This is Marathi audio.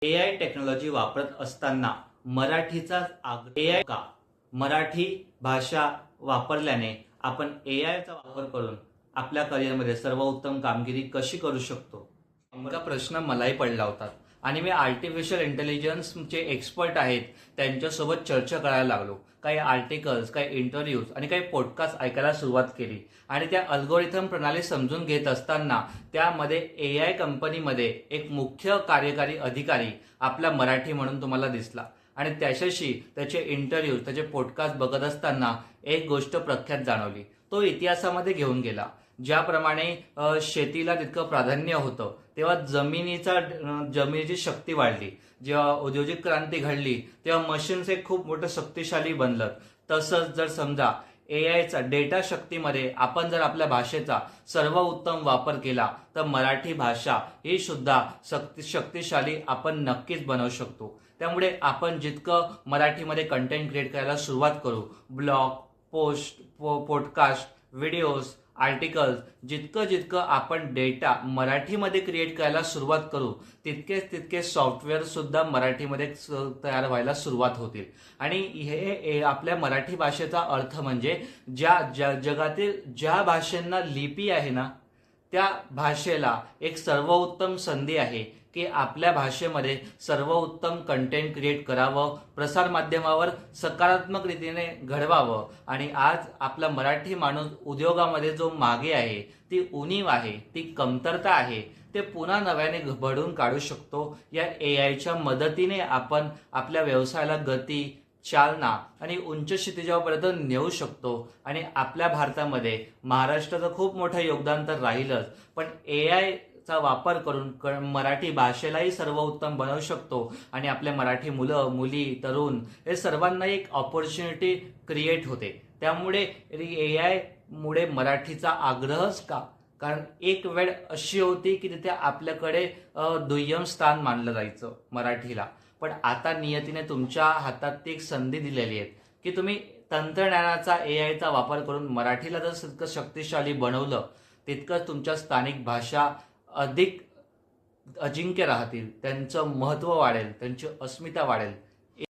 एआय टेक्नॉलॉजी वापरत असताना मराठीचा एआय का मराठी भाषा वापरल्याने आपण एआयचा वापर करून आपल्या करिअरमध्ये सर्वोत्तम कामगिरी कशी करू शकतो, हा प्रश्न मलाही पडला होता आणि मी आर्टिफिशियल इंटेलिजन्सचे एक्सपर्ट आहेत त्यांच्यासोबत चर्चा करायला लागलो. काही आर्टिकल्स, काही इंटरव्ह्यूज आणि काही पॉडकास्ट ऐकायला सुरुवात केली आणि त्या अल्गोरिथम प्रणाली समजून घेत असताना त्यामध्ये एआय कंपनीमध्ये एक मुख्य कार्यकारी अधिकारी आपला मराठी म्हणून तुम्हाला दिसला आणि त्याच्याशी त्याचे इंटरव्ह्यूज, त्याचे पॉडकास्ट बघत असताना एक गोष्ट प्रख्यात जाणवली. तो इतिहासामध्ये घेऊन गेला. ज्याप्रमाणे शेतीला तितकं प्राधान्य होतं तेव्हा जमिनीची शक्ती वाढली. जेव्हा औद्योगिक क्रांती घडली तेव्हा मशीन्स एक खूप मोठं शक्तिशाली बनलं. तसंच जर समजा एआयचा डेटा शक्तीमध्ये आपण जर आपल्या भाषेचा सर्वोत्तम वापर केला तर मराठी भाषा ही सुद्धा शक्तिशाली आपण नक्कीच बनवू शकतो. त्यामुळे आपण जितकं मराठीमध्ये कंटेंट क्रिएट करायला सुरुवात करू, blog, post, podcast, videos, articles, जितकं आपण डेटा मराठीमध्ये क्रिएट करायला सुरुवात करू तितके सॉफ्टवेअर सुद्धा मराठीमध्ये तयार व्हायला सुरुवात होतील. आणि हे आपल्या मराठी भाषेचा अर्थ म्हणजे जगातील ज्या भाषांना लिपी आहे ना त्या भाषेला एक सर्वोत्तम संधी आहे की आपल्या भाषेमध्ये सर्वोत्तम कंटेंट क्रिएट करावं, प्रसार माध्यमावर सकारात्मक रीतीने घडवावं. आणि आज आपला मराठी माणूस उद्योगामध्ये जो मागे आहे, ती उणीव आहे, ती कमतरता आहे, ते पुन्हा नव्याने भरून काढू शकतो. या एआयच्या मदतीने आपण आपल्या व्यवसायाला गती, चालना आणि उंच क्षितिजापर्यंत नेऊ शकतो. आणि आपल्या भारतामध्ये महाराष्ट्राचं खूप मोठं योगदान तर राहीलच, पण एआय चा वापर करून मराठी भाषेलाही सर्वोत्तम बनवू शकतो आणि आपल्या मराठी मुलं, मुली, तरुण हे सर्वांना एक ऑपॉर्च्युनिटी क्रिएट होते. त्यामुळे एआय मुळे मराठीचा आग्रहच का? कारण एक वेळ अशी होती की तिथे आपल्याकडे दुय्यम स्थान मानलं जायचं मराठीला, पण आता नियतीने तुमच्या हातात ती एक संधी दिलेली आहे की तुम्ही तंत्रज्ञानाचा, एआयचा वापर करून मराठीला जर तितकं शक्तिशाली बनवलं तितकं तुमच्या स्थानिक भाषा अधिक अजिंक्य राहतील, त्यांचं महत्त्व वाढेल, त्यांची अस्मिता वाढेल.